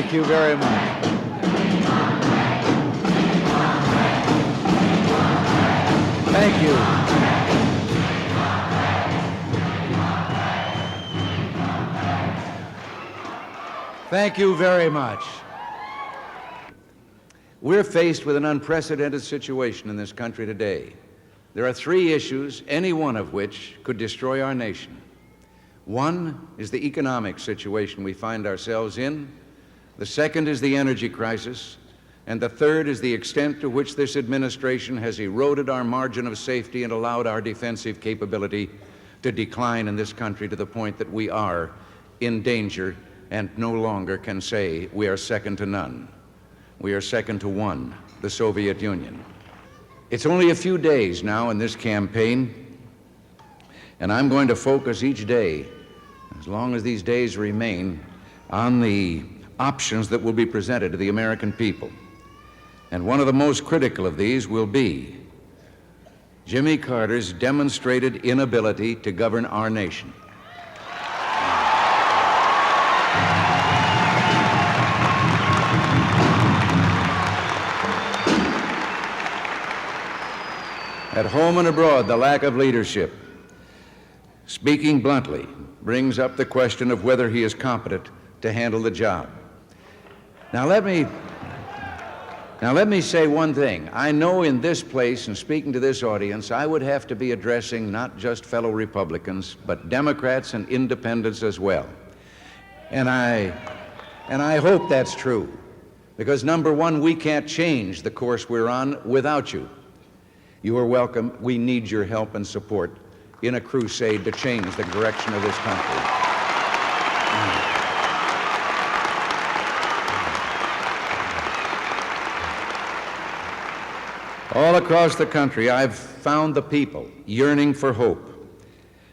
Thank you very much. Thank you. Thank you very much. We're faced with an unprecedented situation in this country today. There are three issues, any one of which could destroy our nation. One is the economic situation we find ourselves in. The second is the energy crisis. And the third is the extent to which this administration has eroded our margin of safety and allowed our defensive capability to decline in this country to the point that we are in danger and no longer can say we are second to none. We are second to one, the Soviet Union. It's only a few days now in this campaign, and I'm going to focus each day, as long as these days remain, on the options that will be presented to the American people. And one of the most critical of these will be Jimmy Carter's demonstrated inability to govern our nation. At home and abroad, the lack of leadership, speaking bluntly, brings up the question of whether he is competent to handle the job. Now let me say one thing. I know in this place and speaking to this audience, I would have to be addressing not just fellow Republicans, but Democrats and independents as well. And I hope that's true, because number one, we can't change the course we're on without you. You are welcome. We need your help and support in a crusade to change the direction of this country. All across the country, I've found the people yearning for hope.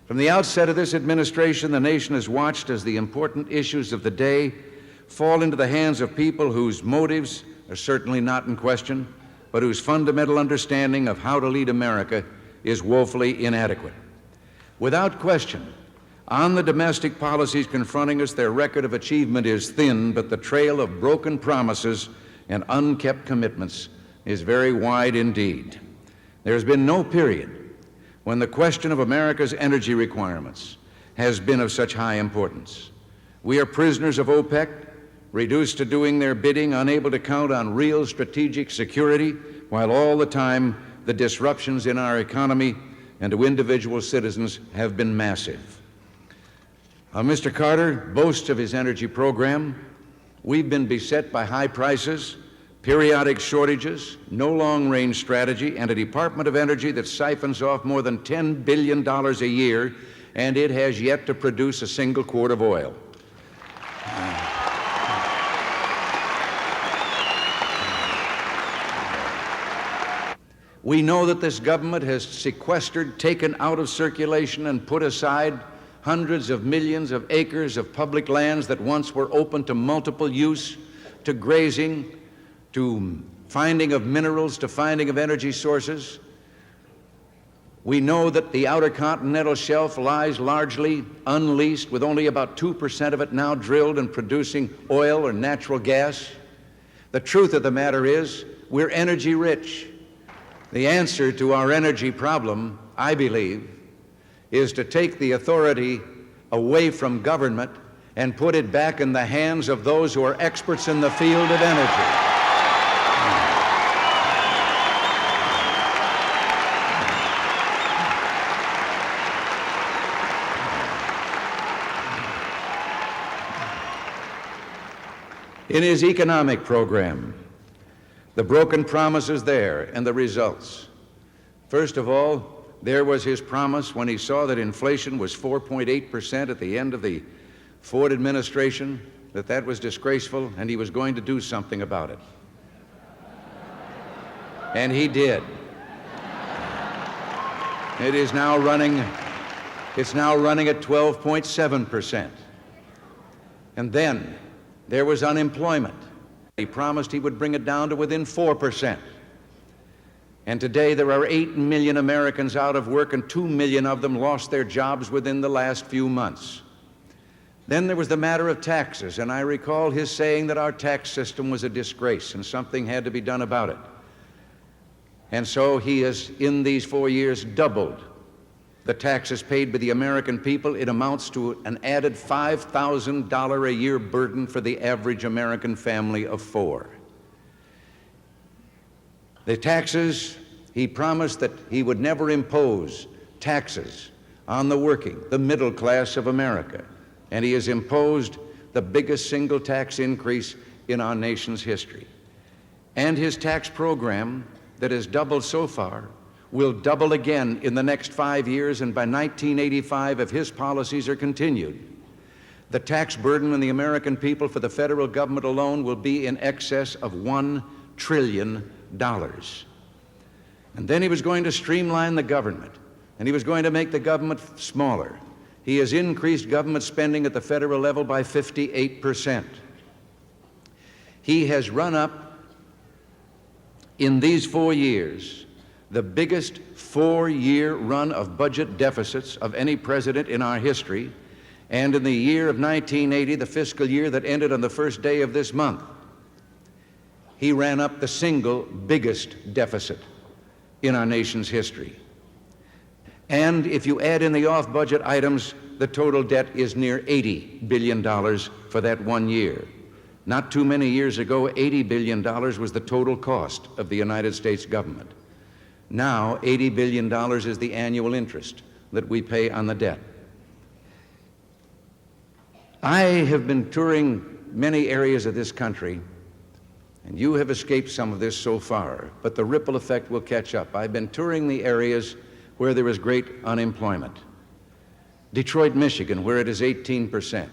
From the outset of this administration, the nation has watched as the important issues of the day fall into the hands of people whose motives are certainly not in question, but whose fundamental understanding of how to lead America is woefully inadequate. Without question, on the domestic policies confronting us, their record of achievement is thin, but the trail of broken promises and unkept commitments is very wide indeed. There's been no period when the question of America's energy requirements has been of such high importance. We are prisoners of OPEC, reduced to doing their bidding, unable to count on real strategic security, while all the time the disruptions in our economy and to individual citizens have been massive. Mr. Carter boasts of his energy program. We've been beset by high prices, periodic shortages, no long-range strategy, and a Department of Energy that siphons off more than $10 billion a year, and it has yet to produce a single quart of oil. We know that this government has sequestered, taken out of circulation, and put aside hundreds of millions of acres of public lands that once were open to multiple use, to grazing, to finding of minerals, to finding of energy sources. We know that the outer continental shelf lies largely unleased, with only about 2% of it now drilled and producing oil or natural gas. The truth of the matter is, we're energy rich. The answer to our energy problem, I believe, is to take the authority away from government and put it back in the hands of those who are experts in the field of energy. In his economic program, the broken promises there and the results. First of all, there was his promise when he saw that inflation was 4.8% at the end of the Ford administration, that was disgraceful, and he was going to do something about it. And he did. It's now running at 12.7%. And then there was unemployment. He promised he would bring it down to within 4%. And today there are 8 million Americans out of work, and 2 million of them lost their jobs within the last few months. Then there was the matter of taxes, and I recall his saying that our tax system was a disgrace and something had to be done about it. And so he has, in these 4 years, doubled the taxes paid by the American people. It amounts to an added $5,000 a year burden for the average American family of four. The taxes, he promised that he would never impose taxes on the working, the middle class of America. And he has imposed the biggest single tax increase in our nation's history. And his tax program that has doubled so far will double again in the next 5 years, and by 1985, if his policies are continued, the tax burden on the American people for the federal government alone will be in excess of $1 trillion. And then he was going to streamline the government, and he was going to make the government smaller. He has increased government spending at the federal level by 58%. He has run up, in these 4 years, the biggest 4-year run of budget deficits of any president in our history. And in the year of 1980, the fiscal year that ended on the first day of this month, he ran up the single biggest deficit in our nation's history. And if you add in the off-budget items, the total debt is near $80 billion for that 1 year. Not too many years ago, $80 billion was the total cost of the United States government. Now, $80 billion is the annual interest that we pay on the debt. I have been touring many areas of this country, and you have escaped some of this so far, but the ripple effect will catch up. I've been touring the areas where there is great unemployment. Detroit, Michigan, where it is 18%.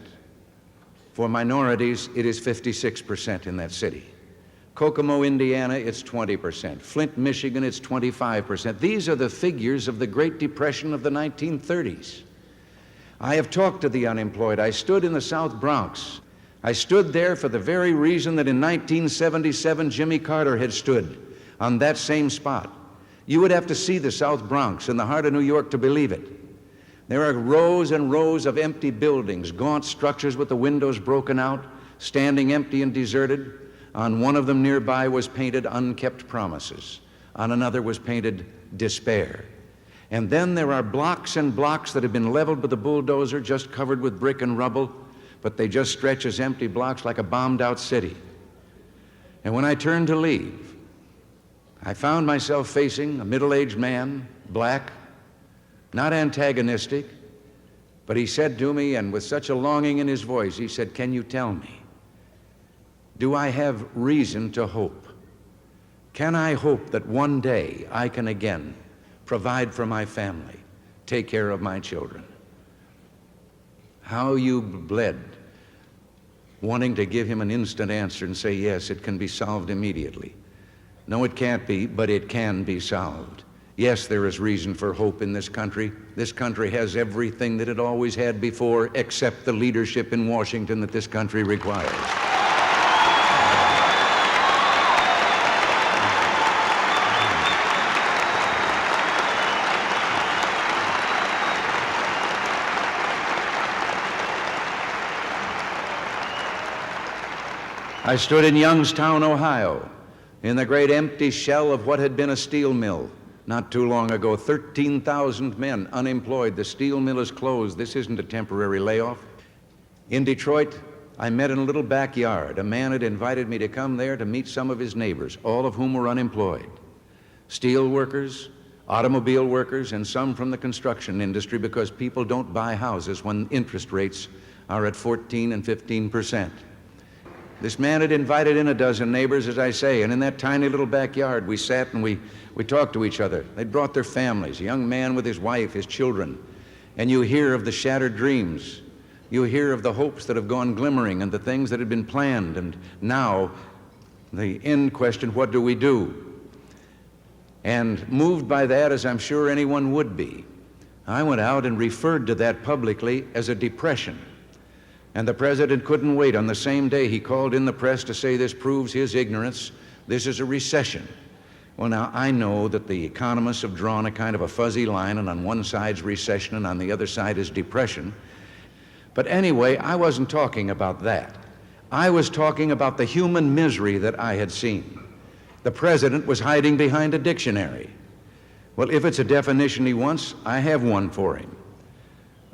For minorities, it is 56% in that city. Kokomo, Indiana, it's 20%. Flint, Michigan, it's 25%. These are the figures of the Great Depression of the 1930s. I have talked to the unemployed. I stood in the South Bronx. I stood there for the very reason that in 1977 Jimmy Carter had stood on that same spot. You would have to see the South Bronx in the heart of New York to believe it. There are rows and rows of empty buildings, gaunt structures with the windows broken out, standing empty and deserted. On one of them nearby was painted "Unkept Promises." On another was painted "Despair." And then there are blocks and blocks that have been leveled with a bulldozer, just covered with brick and rubble, but they just stretch as empty blocks like a bombed-out city. And when I turned to leave, I found myself facing a middle-aged man, black, not antagonistic, but he said to me, and with such a longing in his voice, he said, "Can you tell me, do I have reason to hope? Can I hope that one day I can again provide for my family, take care of my children?" How you bled, wanting to give him an instant answer and say, yes, it can be solved immediately. No, it can't be, but it can be solved. Yes, there is reason for hope in this country. This country has everything that it always had before, except the leadership in Washington that this country requires. I stood in Youngstown, Ohio, in the great empty shell of what had been a steel mill. Not too long ago, 13,000 men unemployed. The steel mill is closed. This isn't a temporary layoff. In Detroit, I met in a little backyard. A man had invited me to come there to meet some of his neighbors, all of whom were unemployed. Steel workers, automobile workers, and some from the construction industry, because people don't buy houses when interest rates are at 14 and 15%. This man had invited in a dozen neighbors, as I say, and in that tiny little backyard we sat and we talked to each other. They'd brought their families, a young man with his wife, his children, and you hear of the shattered dreams. You hear of the hopes that have gone glimmering and the things that had been planned, and now the end question, what do we do? And moved by that, as I'm sure anyone would be, I went out and referred to that publicly as a depression. And the president couldn't wait. On the same day, he called in the press to say this proves his ignorance. This is a recession. Well, now, I know that the economists have drawn a kind of a fuzzy line, and on one side's recession and on the other side is depression. But anyway, I wasn't talking about that. I was talking about the human misery that I had seen. The president was hiding behind a dictionary. Well, if it's a definition he wants, I have one for him.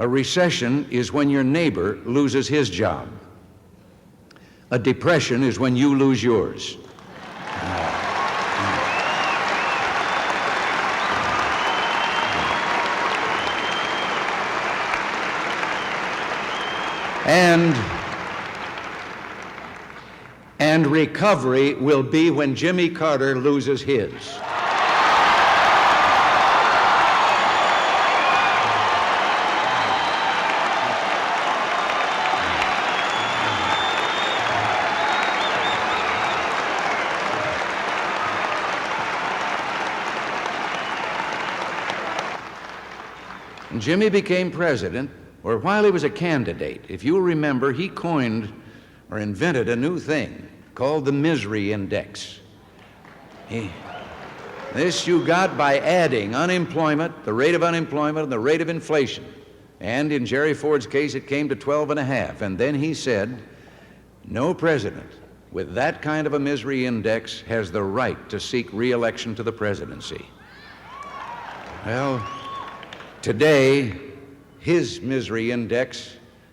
A recession is when your neighbor loses his job. A depression is when you lose yours. And recovery will be when Jimmy Carter loses his. And Jimmy became president, or while he was a candidate. If you'll remember, he coined or invented a new thing called the misery index. This you got by adding unemployment, the rate of unemployment, and the rate of inflation. And in Jerry Ford's case, it came to 12.5. And then he said, no president with that kind of a misery index has the right to seek re-election to the presidency. Well, today, his misery index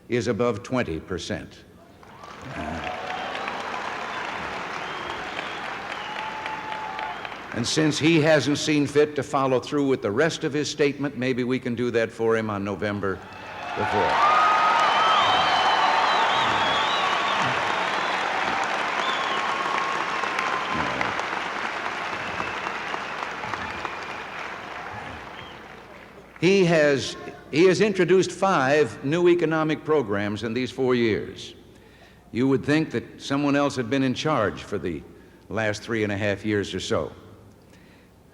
is above 20%. And since he hasn't seen fit to follow through with the rest of his statement, maybe we can do that for him on November the 4th. He has introduced 5 new economic programs in these 4 years. You would think that someone else had been in charge for the last 3.5 years or so.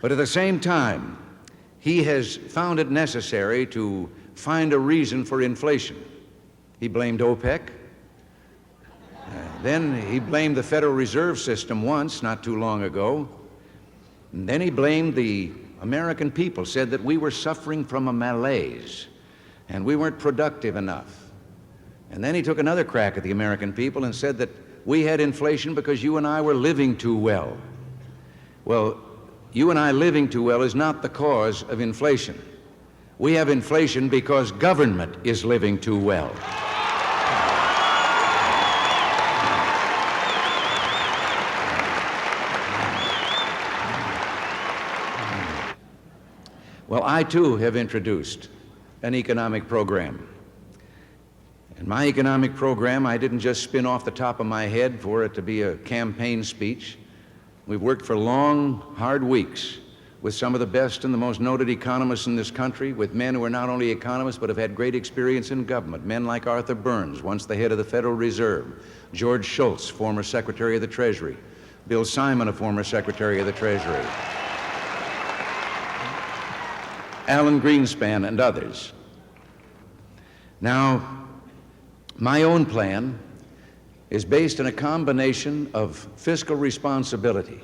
But at the same time, he has found it necessary to find a reason for inflation. He blamed OPEC. Then he blamed the Federal Reserve System once, not too long ago. And then he blamed the American people, said that we were suffering from a malaise and we weren't productive enough. And then he took another crack at the American people and said that we had inflation because you and I were living too well. Well, you and I living too well is not the cause of inflation. We have inflation because government is living too well. Well, I too have introduced an economic program. And my economic program, I didn't just spin off the top of my head for it to be a campaign speech. We've worked for long, hard weeks with some of the best and the most noted economists in this country, with men who are not only economists but have had great experience in government, men like Arthur Burns, once the head of the Federal Reserve, George Shultz, former Secretary of the Treasury, Bill Simon, a former Secretary of the Treasury, Alan Greenspan, and others. Now, my own plan is based on a combination of fiscal responsibility,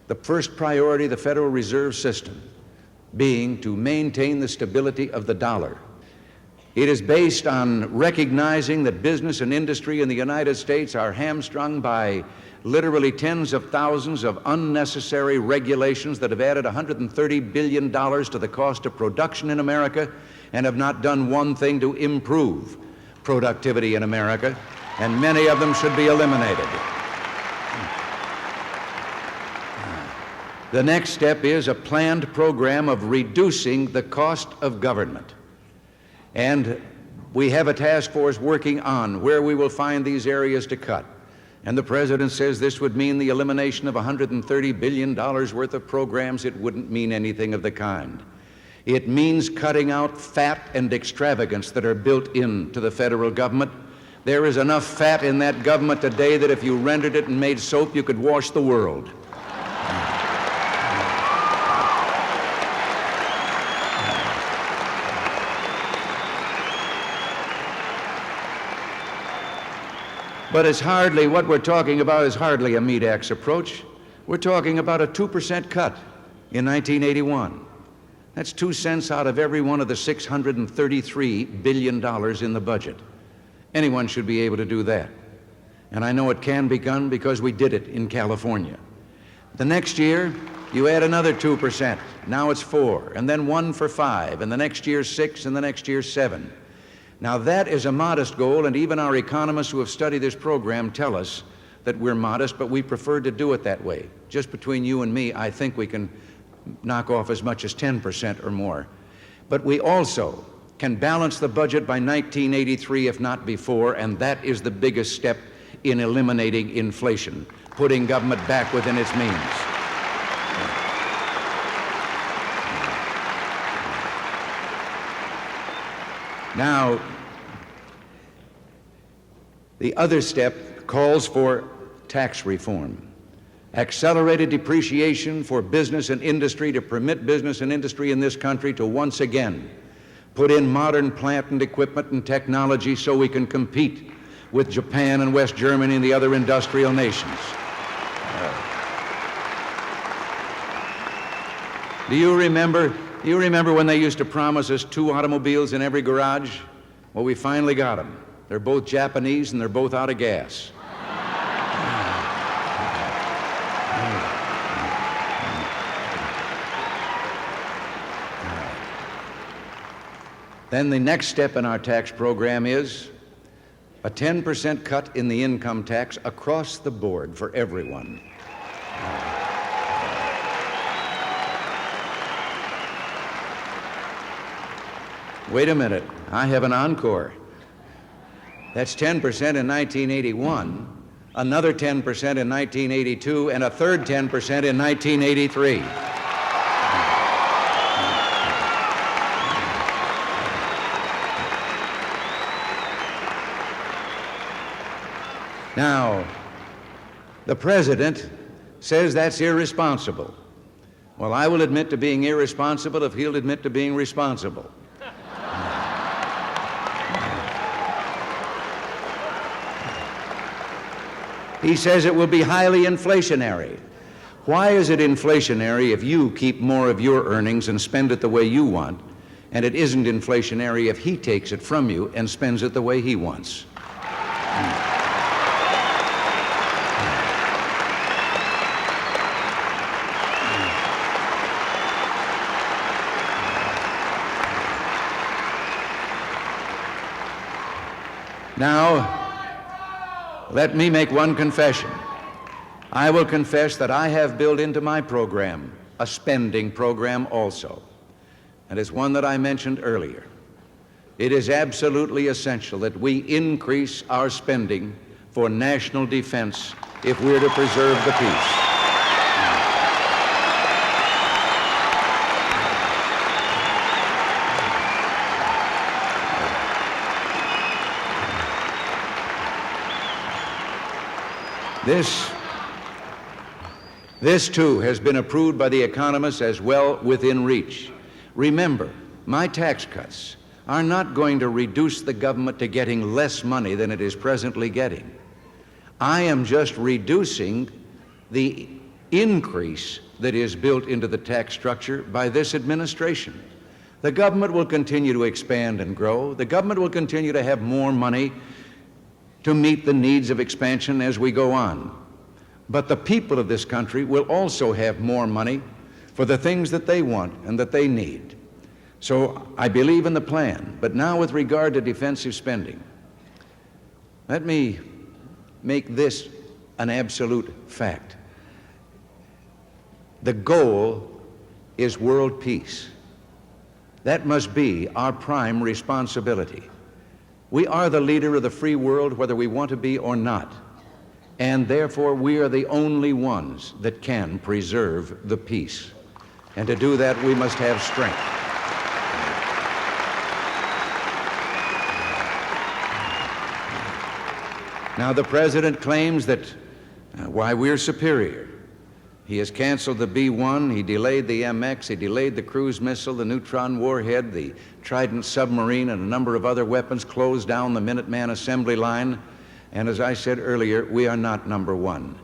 the first priority, the Federal Reserve System, being to maintain the stability of the dollar. It is based on recognizing that business and industry in the United States are hamstrung by literally tens of thousands of unnecessary regulations that have added $130 billion to the cost of production in America and have not done one thing to improve productivity in America, and many of them should be eliminated. The next step is a planned program of reducing the cost of government. And we have a task force working on where we will find these areas to cut. And the President says this would mean the elimination of $130 billion worth of programs. It wouldn't mean anything of the kind. It means cutting out fat and extravagance that are built into the federal government. There is enough fat in that government today that if you rendered it and made soap, you could wash the world. But it's hardly, what we're talking about is hardly a meat-axe approach. We're talking about a 2% cut in 1981. That's 2 cents out of every one of the $633 billion in the budget. Anyone should be able to do that. And I know it can be done because we did it in California. The next year, you add another 2%. Now it's 4, and then 1 for 5, and the next year 6, and the next year 7. Now that is a modest goal, and even our economists who have studied this program tell us that we're modest, but we prefer to do it that way. Just between you and me, I think we can knock off as much as 10% or more. But we also can balance the budget by 1983, if not before, and that is the biggest step in eliminating inflation, putting government back within its means. Now, the other step calls for tax reform. Accelerated depreciation for business and industry to permit business and industry in this country to once again put in modern plant and equipment and technology so we can compete with Japan and West Germany and the other industrial nations. Do you remember when they used to promise us 2 automobiles in every garage? Well, we finally got them. They're both Japanese and they're both out of gas. Then the next step in our tax program is a 10% cut in the income tax across the board for everyone. Wait a minute, I have an encore. That's 10% in 1981, another 10% in 1982, and a third 10% in 1983. Now, the President says that's irresponsible. Well, I will admit to being irresponsible if he'll admit to being responsible. He says it will be highly inflationary. Why is it inflationary if you keep more of your earnings and spend it the way you want, and it isn't inflationary if he takes it from you and spends it the way he wants? Now, let me make one confession. I will confess that I have built into my program a spending program also, and it's one that I mentioned earlier. It is absolutely essential that we increase our spending for national defense if we're to preserve the peace. This too has been approved by the economists as well within reach. Remember, my tax cuts are not going to reduce the government to getting less money than it is presently getting. I am just reducing the increase that is built into the tax structure by this administration. The government will continue to expand and grow. The government will continue to have more money to meet the needs of expansion as we go on. But the people of this country will also have more money for the things that they want and that they need. So I believe in the plan, but now with regard to defensive spending, let me make this an absolute fact. The goal is world peace. That must be our prime responsibility. We are the leader of the free world, whether we want to be or not, and therefore we are the only ones that can preserve the peace. And to do that, we must have strength. Now, the President claims that why we're superior. He has canceled the B-1, he delayed the MX, he delayed the cruise missile, the neutron warhead, the Trident submarine, and a number of other weapons, closed down the Minuteman assembly line. And as I said earlier, we are not number one.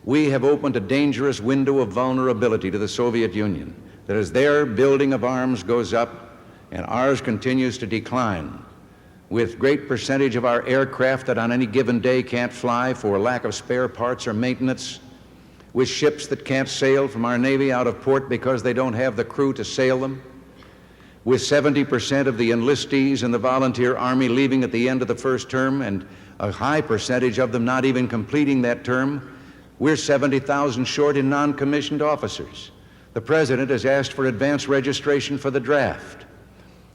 We have opened a dangerous window of vulnerability to the Soviet Union. that as their building of arms goes up and ours continues to decline, with great percentage of our aircraft that on any given day can't fly for lack of spare parts or maintenance, with ships that can't sail from our Navy out of port because they don't have the crew to sail them, with 70% of the enlistees in the volunteer Army leaving at the end of the first term and a high percentage of them not even completing that term, we're 70,000 short in non-commissioned officers. The President has asked for advance registration for the draft.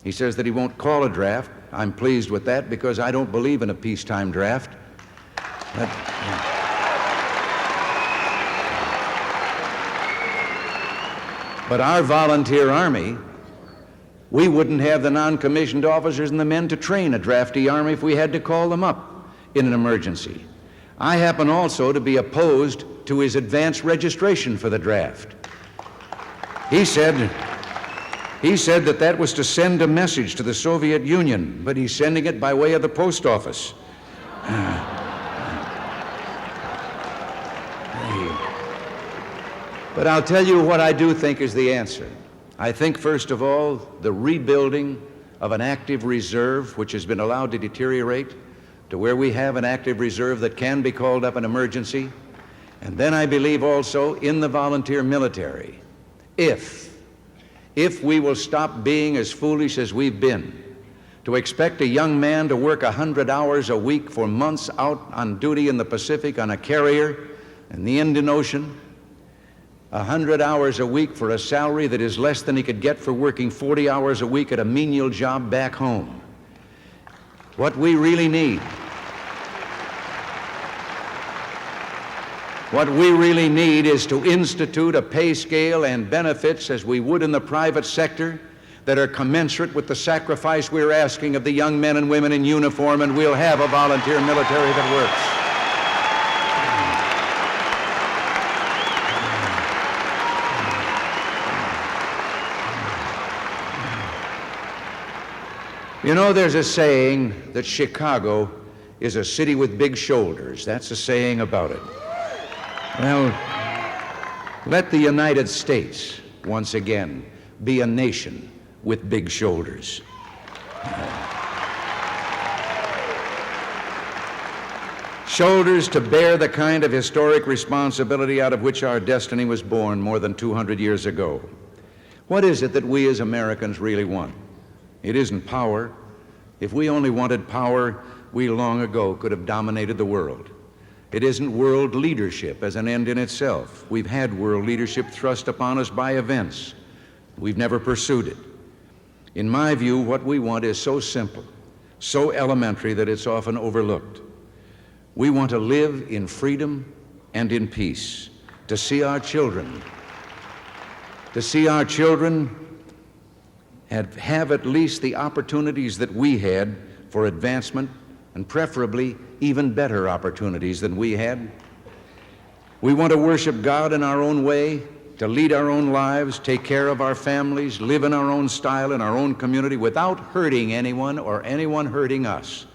He says that he won't call a draft. I'm pleased with that because I don't believe in a peacetime draft. But our volunteer Army, we wouldn't have the non-commissioned officers and the men to train a drafty Army if we had to call them up in an emergency. I happen also to be opposed to his advance registration for the draft. He said that that was to send a message to the Soviet Union, but he's sending it by way of the post office. But I'll tell you what I do think is the answer. I think, first of all, the rebuilding of an active reserve, which has been allowed to deteriorate, to where we have an active reserve that can be called up in emergency. And then I believe also in the volunteer military, if we will stop being as foolish as we've been, to expect a young man to work 100 hours a week for months out on duty in the Pacific on a carrier in the Indian Ocean, 100 hours a week for a salary that is less than he could get for working 40 hours a week at a menial job back home. What we really need is to institute a pay scale and benefits as we would in the private sector that are commensurate with the sacrifice we're asking of the young men and women in uniform, and we'll have a volunteer military that works. You know, there's a saying that Chicago is a city with big shoulders. That's a saying about it. Well, let the United States, once again, be a nation with big shoulders. Shoulders to bear the kind of historic responsibility out of which our destiny was born more than 200 years ago. What is it that we as Americans really want? It isn't power. If we only wanted power, we long ago could have dominated the world. It isn't world leadership as an end in itself. We've had world leadership thrust upon us by events. We've never pursued it. In my view, what we want is so simple, so elementary that it's often overlooked. We want to live in freedom and in peace, to see our children have at least the opportunities that we had for advancement, and preferably even better opportunities than we had. We want to worship God in our own way, to lead our own lives, take care of our families, live in our own style in our own community without hurting anyone or anyone hurting us.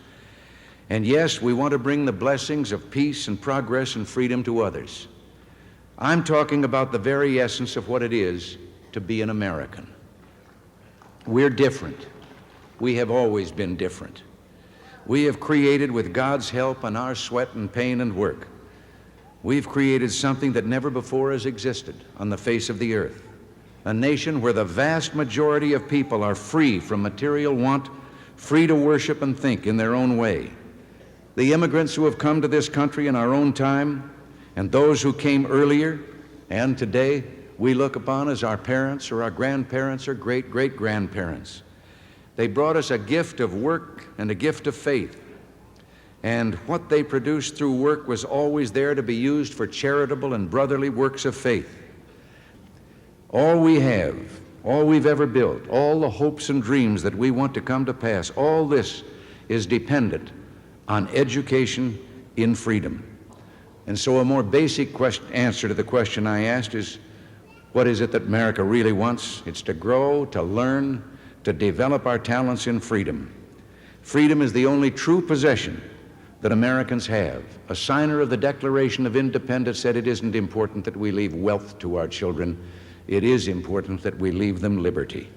And yes, we want to bring the blessings of peace and progress and freedom to others. I'm talking about the very essence of what it is to be an American. We're different. We have always been different. We have created, with God's help and our sweat and pain and work, we've created something that never before has existed on the face of the earth. A nation where the vast majority of people are free from material want, free to worship and think in their own way. The immigrants who have come to this country in our own time, and those who came earlier and today, we look upon as our parents or our grandparents or great-great-grandparents. They brought us a gift of work and a gift of faith. And what they produced through work was always there to be used for charitable and brotherly works of faith. All we have, all we've ever built, all the hopes and dreams that we want to come to pass, all this is dependent on education in freedom. And so a more basic answer to the question I asked is, what is it that America really wants? It's to grow, to learn, to develop our talents in freedom. Freedom is the only true possession that Americans have. A signer of the Declaration of Independence said it isn't important that we leave wealth to our children. it is important that we leave them liberty.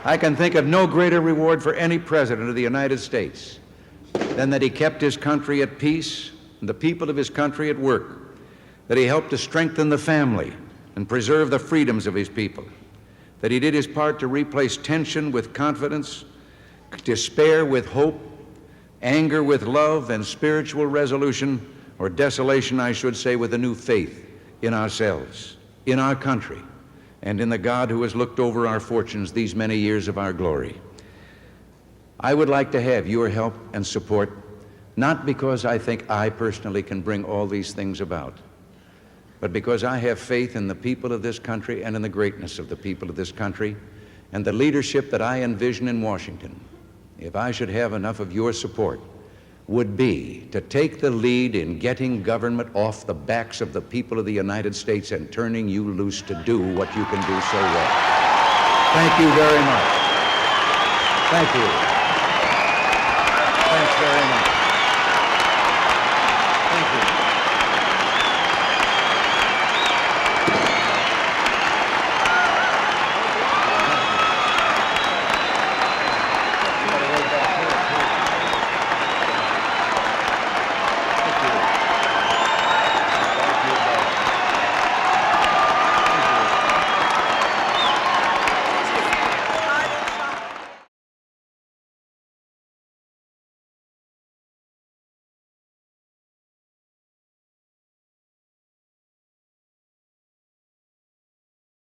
I can think of no greater reward for any president of the United States than that he kept his country at peace and the people of his country at work, that he helped to strengthen the family and preserve the freedoms of his people, that he did his part to replace tension with confidence, despair with hope, anger with love, and spiritual resolution, or desolation, I should say, with a new faith in ourselves, in our country, and in the God who has looked over our fortunes these many years of our glory. I would like to have your help and support, not because I think I personally can bring all these things about, but because I have faith in the people of this country and in the greatness of the people of this country and the leadership that I envision in Washington. If I should have enough of your support, would be to take the lead in getting government off the backs of the people of the United States and turning you loose to do what you can do so well. Thank you very much. Thank you.